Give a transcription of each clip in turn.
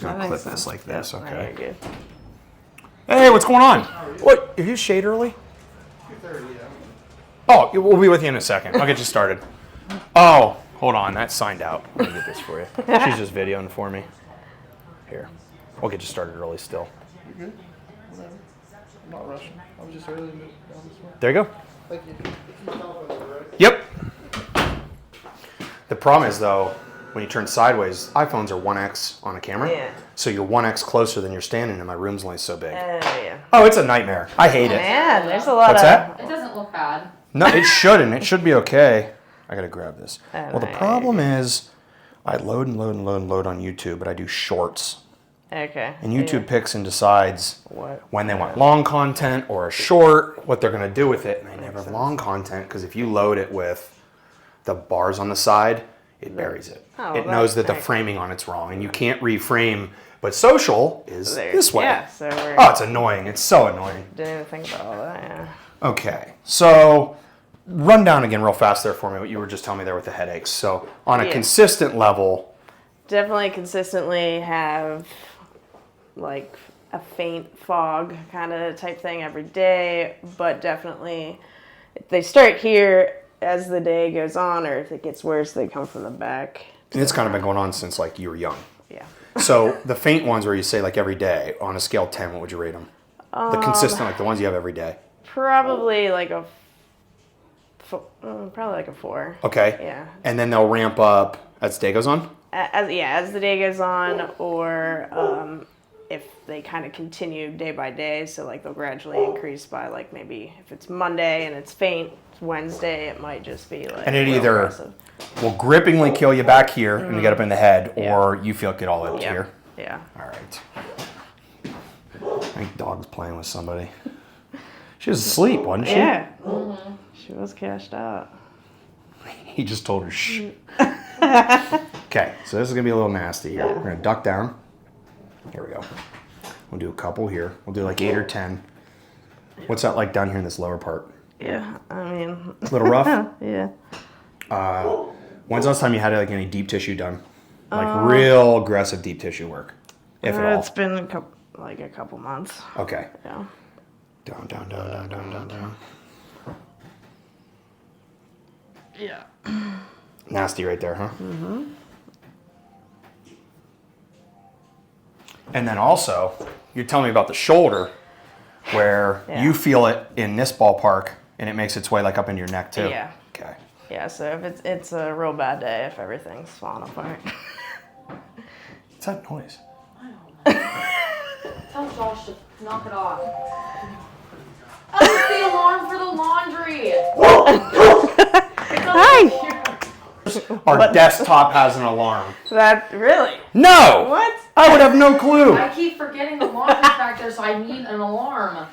Gonna clip this like this, okay? Good. Hey, what's going on? What? Are you shade early? 2:30, yeah. Oh, we'll be with you in a second. I'll get you started. Oh, hold on. That's signed out. Let me get this for you. She's just videoing for me. Here. We'll get you started early still. You good? Whatever. I'm not rushing. I was just early down this way. There you go. Thank you. It's my cell phone, right? Yep. The problem is, though, when you turn sideways, iPhones are 1x on a camera. Yeah. So you're 1x closer than you're standing, and my room's only so big. Yeah. Oh, it's a nightmare. I hate it. Man, there's a lot What's of... that? It doesn't look bad. No, it shouldn't. It should be okay. I gotta grab this. Well, the Alright. problem is, I load and load and load and load on YouTube, but I do shorts. Okay. And YouTube picks and decides What? when they want long content or a short, what they're gonna do with it. And I never have long content, because if you load it with the bars on the side, it buries it. Oh, It knows that the right. framing on it's wrong, and you can't reframe. But social is There. this way. Yeah, so we're... Oh, it's annoying. It's so annoying. Didn't even think about all that, yeah. Okay, so run down again real fast there for me what you were just telling me there with the headaches. So on a Yeah. consistent level, Definitely consistently have like a faint fog kind of type thing every day, but definitely if they start here as the day goes on, or if it gets worse, they come from the back. and it's kind of been going on since like you were young. Yeah. So the faint ones where you say like every day, on a scale of 10, what would you rate them? The consistent, like the ones you have every day. Probably like a probably like a 4. Okay. Yeah. And then they'll ramp up as the day goes on? As the day goes on, or if they kind of continue day by day, so like they'll gradually increase by like maybe if it's Monday and it's faint, Wednesday it might just be like. And it real either aggressive. will grippingly kill you back here and you get up in the head, or you feel it get all up Yeah. here. Yeah. All right. I think dog's playing with somebody. She was asleep, wasn't she? Yeah. She was cashed out. He just told her, shh. Okay, so this is going to be a little nasty here. We're going to duck down. Here we go. We'll do a couple here. We'll do like 8 or 10. What's that like down here in this lower part? Yeah. I mean. A little rough? Yeah. When's the last time you had like any deep tissue done? Like real aggressive deep tissue work, if at all. It's been a couple months. Okay. Yeah. Down, down, down, down, down, down, down. Yeah. Nasty right there, huh? Mm-hmm. And then also, you're telling me about the shoulder, where you feel it in this ballpark, and it makes its way like up into your neck too. Yeah. Okay. Yeah. So if it's a real bad day, if everything's falling apart. What's that noise? Tell Josh to knock it off. Oh, it's the alarm for the laundry. Hi. Our desktop has an alarm. That really? No! What? I would have no clue. I keep forgetting the laundry's back there, so I need an alarm.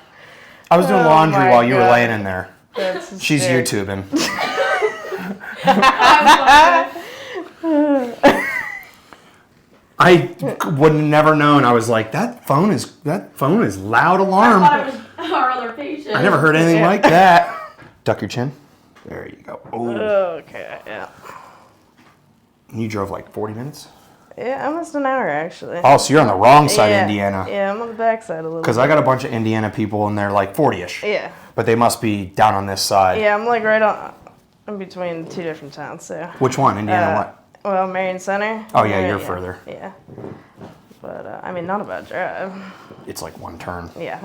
I was doing Oh laundry my while you were God. laying in there. That's She's hysterical. YouTubing. I would have never known. I was like, that phone is loud I alarm. thought it was our other patient. I never heard anything like that. Duck your chin. There you go. Oh, Okay. Yeah. you drove like 40 minutes? Yeah, almost an hour actually. Oh, so you're on the wrong side Yeah. of Indiana. Yeah, I'm on the backside a little. Because I got a bunch of Indiana people and they're like 40-ish. Yeah. But they must be down on this side. Yeah, I'm like right on. I'm between two different towns, so. Which one? Indiana what? Well, Marion Center. Oh, yeah, you're further. Yeah. But I mean, not a bad drive. It's like one turn. Yeah.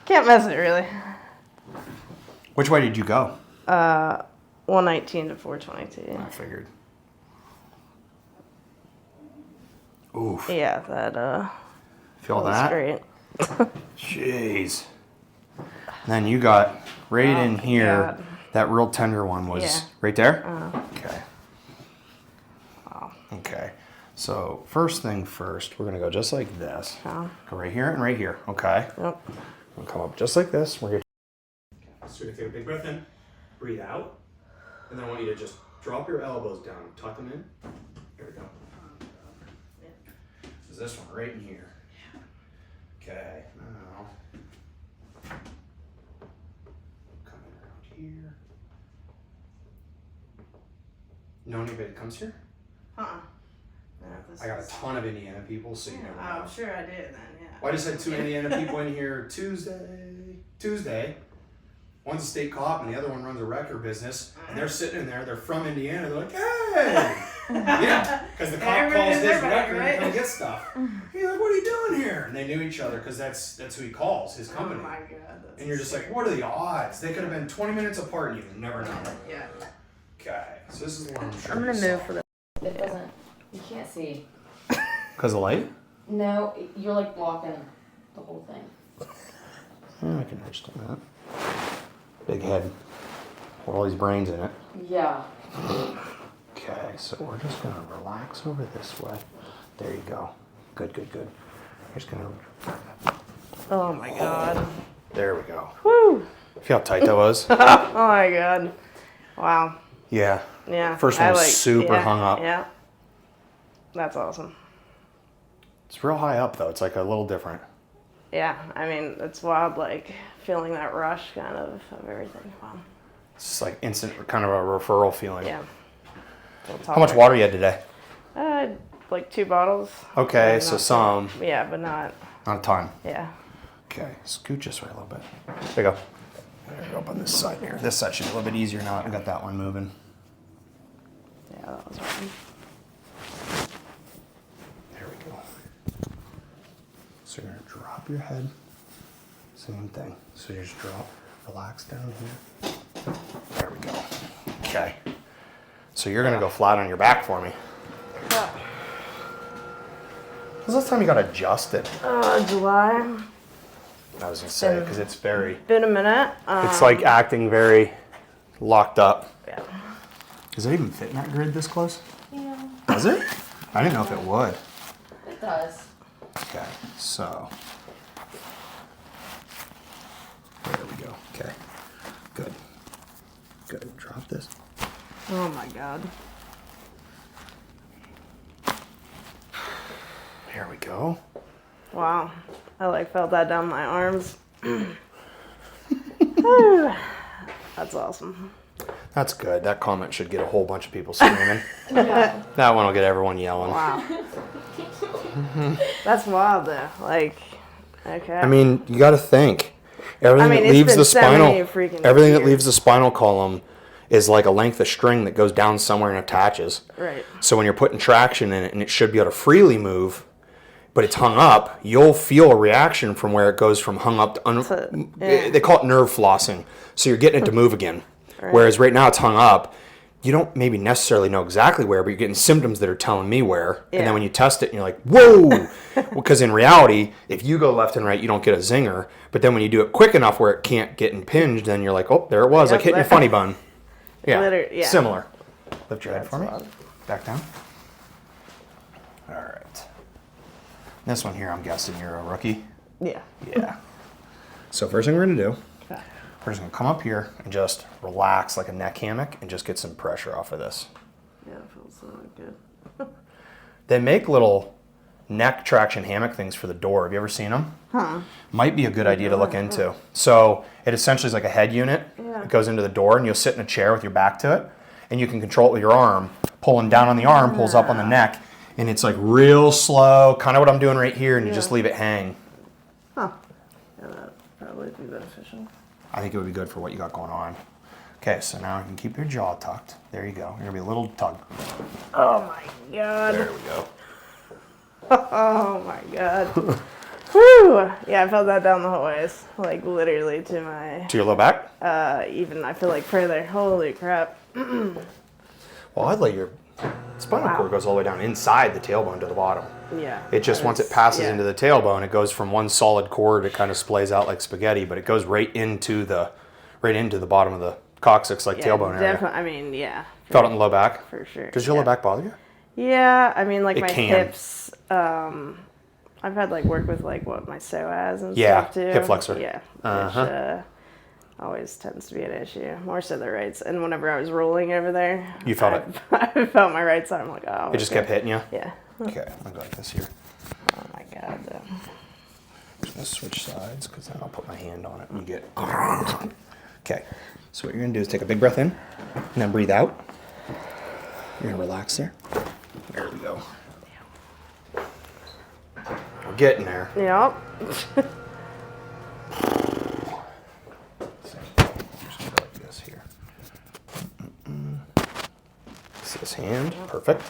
Can't mess it really. Which way did you go? 119 to 422. I figured. Oof. Yeah, that Feel was that? great. Jeez. And then you got right in my here. God. That real tender one was Yeah. right there? Uh-huh. Okay. Okay. So first thing first, we're going to go just like this. Oh. Go right here and right here. Okay. Yep. We'll come up just like this. We're going to so you're going to take a big breath in, breathe out, and then I want you to just drop your elbows down, tuck them in. Here we go. So this one right in here. Okay. Now, coming around here. Know anybody that comes here? Uh-uh. Okay. this I got a is- ton of Indiana people, so you never know. I'm sure I did then, yeah. Well, I just had 2 Indiana people in here Tuesday. One's a state cop and the other one runs a record business. And they're sitting in there, they're from Indiana, they're like, hey! Yeah, because the cop Everybody calls has his their back, record right? and come get stuff. He's like, what are you doing here? And they knew each other because that's who he calls, his company. Oh my god. That's And you're just like, what are the odds? They could have been 20 minutes apart and you never know. Yeah. Okay, so this is the one I'm sure I'm gonna move for the. It doesn't. You can't see. Because of light? No, you're like blocking the whole thing. Yeah, I can understand that. Big head with all these brains in it. Yeah. Okay, so we're just gonna relax over this way. There you go. Good. We're just gonna. Oh my god. There we go. Woo! See how tight that was? Oh my god. Wow. Yeah. Yeah. First one was super yeah, hung up. Yeah. That's awesome. It's real high up though. It's like a little different. Yeah, I mean, it's wild, like, feeling that rush kind of everything. Wow. It's just like instant, kind of a referral feeling. Yeah. So it's How all much right. water you had today? Like 2 bottles. Okay, And so not- some, Yeah, but not, not a ton. yeah. Okay, scoot just way a little bit. There you go. There you go, up on this side here. This side should be a little bit easier now. I got that one moving. Yeah, that was fun. There we go. So you're gonna drop your head. Same thing. So you just drop, relax down here. There we go. Okay. So you're gonna go flat on your back for me. Yeah. When's the last time you got adjusted? July. I was gonna say, because it's very, Been a minute. it's like acting very locked up. Yeah. Does it even fit in that grid this close? Yeah. Does it? I didn't know if it would. It does. Okay, so. There we go. Okay. Good. Drop this. Oh my god. There we go. Wow. I like felt that down my arms. That's awesome. That's good. That comment should get a whole bunch of people screaming. Yeah. That one will get everyone yelling. Wow. That's wild though. Like, okay. I mean, you got to think. Everything mean, that it's leaves been the so spinal, many freaking everything that years. leaves the spinal column is like a length of string that goes down somewhere and attaches. Right. So when you're putting traction in it and it should be able to freely move, but it's hung up, you'll feel a reaction from where it goes from hung up to yeah. they call it nerve flossing. So you're getting it to move again. Right. Whereas right now it's hung up. You don't maybe necessarily know exactly where, but you're getting symptoms that are telling me where. Yeah. And then when you test it and you're like, whoa! Because in reality, if you go left and right, you don't get a zinger. But then when you do it quick enough where it can't get impinged, then you're like, oh, there it was, Yep, like hitting your there- funny bun. Yeah, Yeah. similar. Lift your head That's for me. wild. Back down. All right. This one here, I'm guessing you're a rookie. Yeah. Yeah. So first thing we're gonna do, Okay. we're just gonna come up here and just relax like a neck hammock and just get some pressure off of this. Yeah, it feels so good. They make little neck traction hammock things for the door. Have you ever seen them? Huh. Might be a good idea to look into. So it essentially is like a head unit. Yeah. It goes into the door and you'll sit in a chair with your back to it and you can control it with your arm. Pulling down on the arm pulls up on the neck and it's like real slow, kind of what I'm doing right here, and you just leave it hang. Huh. Yeah, that'd probably be beneficial. I think it would be good for what you got going on. Okay, so now you can keep your jaw tucked. There you go. You're gonna be a little tug. Oh my god. There we go. Oh my god. Whew. Yeah, I felt that down the whole ways. Like literally to my To your low back. even I feel like further. Holy crap. Well, I'd let your spinal cord goes all the way down inside the tailbone to the bottom. Yeah. It just, that once is- it passes yeah. into the tailbone, it goes from one solid cord, it kind of splays out like spaghetti, but it goes right into the bottom of the coccyx, like Yeah, tailbone area. definitely. I mean, yeah. Felt it in the low back? For sure. Does your low back bother you? Yeah, I mean, like It my can. hips. I've had like work with like what my psoas and Yeah, stuff too. hip flexor. Yeah, Uh-huh. which always tends to be an issue. More so the rights. And whenever I was rolling over there, You felt it? I felt my right side. I'm like, oh. It just kept hitting you? Yeah. Okay, I'll go like this here. Oh my god. Though. I'm gonna switch sides because then I'll put my hand on it and you get. Okay, so what you're gonna do is take a big breath in and then breathe out. You're gonna relax there. There we go. getting there. Yep. Just go like this here. This hand, perfect.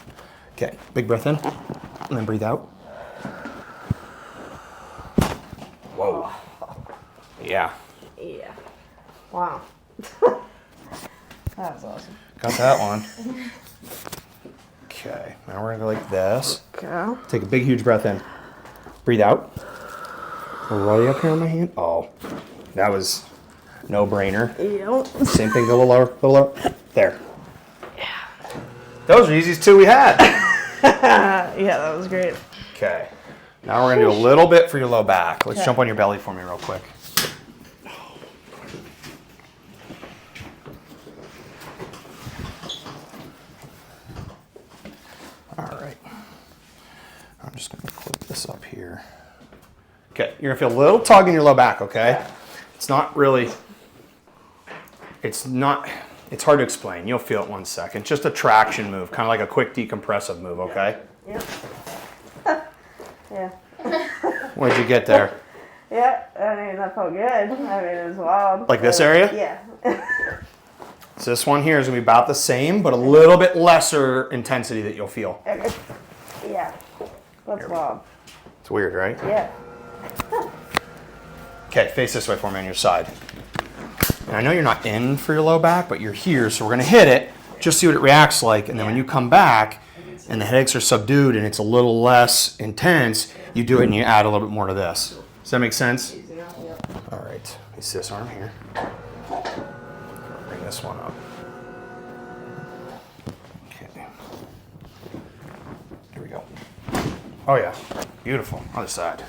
Okay, big breath in, and then breathe out. Whoa. Yeah. Yeah. Wow. That was awesome. Got that one. Okay, now we're gonna go like this. Okay. Take a big, huge breath in. Breathe out. Right up here on my hand. Oh, that was no brainer. Yep. Same thing, go a little lower. There. Yeah. Those are the easiest two we had. Yeah, that was great. Okay. Now we're gonna do a little bit for your low back. Let's jump on your belly for me real quick. All right. I'm just gonna clip this up here. Okay, you're gonna feel a little tug in your low back, okay? It's not really, it's hard to explain. You'll feel it 1 second. Just a traction move, kind of like a quick decompressive move, okay? Yep. Yeah. Where'd you get there? Yeah, I mean, that felt good. I mean, it was wild. Like this area? Yeah. So this one here is gonna be about the same, but a little bit lesser intensity that you'll feel. Yeah. That's wild. It's weird, right? Yeah. Okay, face this way for me on your side. And I know you're not in for your low back, but you're here, so we're gonna hit it, just see what it reacts like, and then when you come back, and the headaches are subdued and it's a little less intense, you do it and you add a little bit more to this. Does that make sense? All right, it's this arm here. Bring this one up. Okay. Here we go. Oh yeah, beautiful. Other side.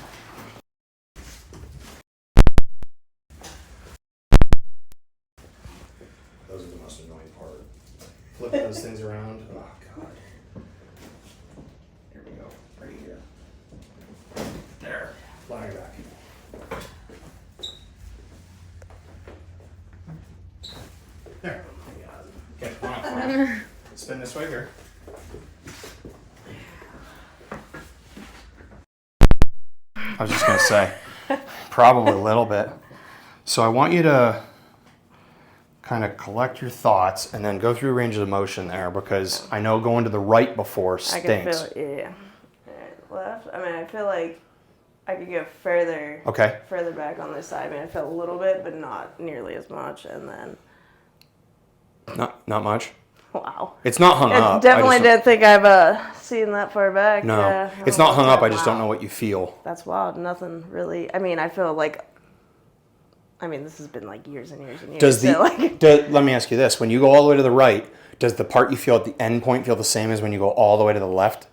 Those are the most annoying part. Flip those things around. Oh god. Here we go. Right here. There. Lying back. There. Okay, come on. Spin this way here. I was just gonna say, probably a little bit. So I want you to kind of collect your thoughts and then go through range of motion there, because I know going to the right before I can stinks. feel it, yeah. Alright, left. I mean, I feel like I could go further back on this side. I mean, I felt a little bit, but not nearly as much. And then, Not much. wow. It's not hung up. I definitely didn't think I've seen that far back. No, Yeah, it's not hung up. I just wow. don't know what you feel. That's wild. Nothing really. I mean, I feel like. I mean, this has been like years and years and years. Does the so like, let me ask you this: when you go all the way to the right, does the part you feel at the end point feel the same as when you go all the way to the left?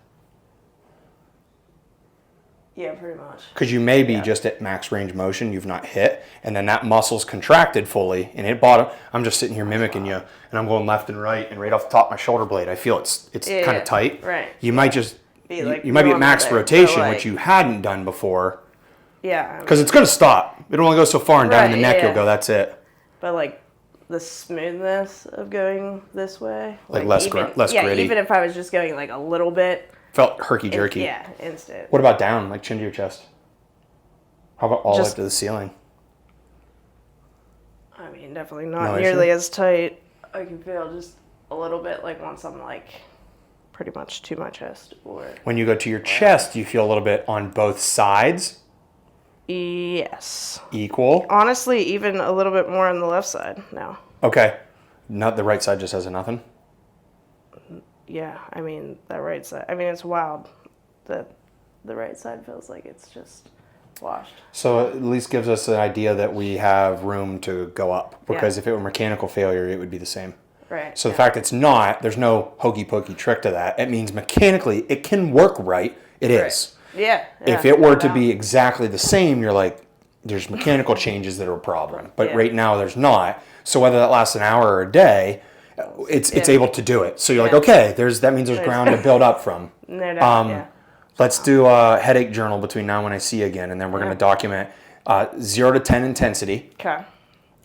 yeah, pretty much. Because you may be just at max range motion, you've not hit, and then that muscle's contracted fully and it bottom. I'm just sitting here mimicking you, and I'm going left and right off the top of my shoulder blade. I feel it's kind of tight. Right. You might just Be like you might be at normal max there, rotation, but, which you hadn't done before. Yeah. Because it's going to stop. It only goes so far, and down in the Right, neck yeah. you'll go. That's it. But like the smoothness of going this way, Like less less yeah, gritty. even if I was just going like a little bit, Felt herky jerky. yeah, instant. What about down, like chin to your chest? How about all the way Just- up to the ceiling? I mean, definitely not No nearly issue? as tight. I can feel just a little bit like once I'm like pretty much to my chest or. When you go to your chest, you feel a little bit on both sides, Yes. equal. Honestly, even a little bit more on the left side now. Okay. Not the right side just has a nothing. Yeah, I mean that right side. I mean it's wild that the right side feels like it's just washed. So it at least gives us an idea that we have room to go up. Because Yeah. if it were mechanical failure, it would be the same. Right. So the fact it's not, there's no hokey pokey trick to that. It means mechanically it can work right. It is. Yeah. If it were to be exactly the same, you're like, there's mechanical changes that are a problem. But Yeah. right now there's not. So whether that lasts an hour or a day, it's able to do it. So you're like, okay, that means there's ground to build up from. No doubt. Yeah. Let's do a headache journal between now and when I see you again, and then we're going to document 0 to 10 intensity, Okay.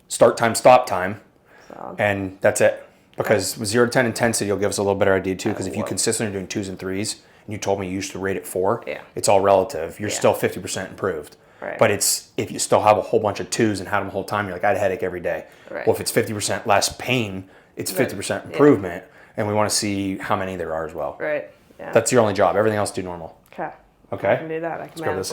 start time, stop time, Solid. and that's it. Because with 0 to 10 intensity, you'll give us a little better idea too. Because if you consistently are doing 2s and 3s, and you told me you used to rate it 4, Yeah. it's all relative. You're Yeah. still 50% improved. Right. But it's if you still have a whole bunch of 2s and had them the whole time, you're like, I had a headache every day. Right. Well, if it's 50% less pain, it's Right. 50% Yeah. improvement, and we want to see how many there are as well. Right. Yeah. That's your only job. Everything else do normal. okay. Okay? I can do that. I can Let's go to manage the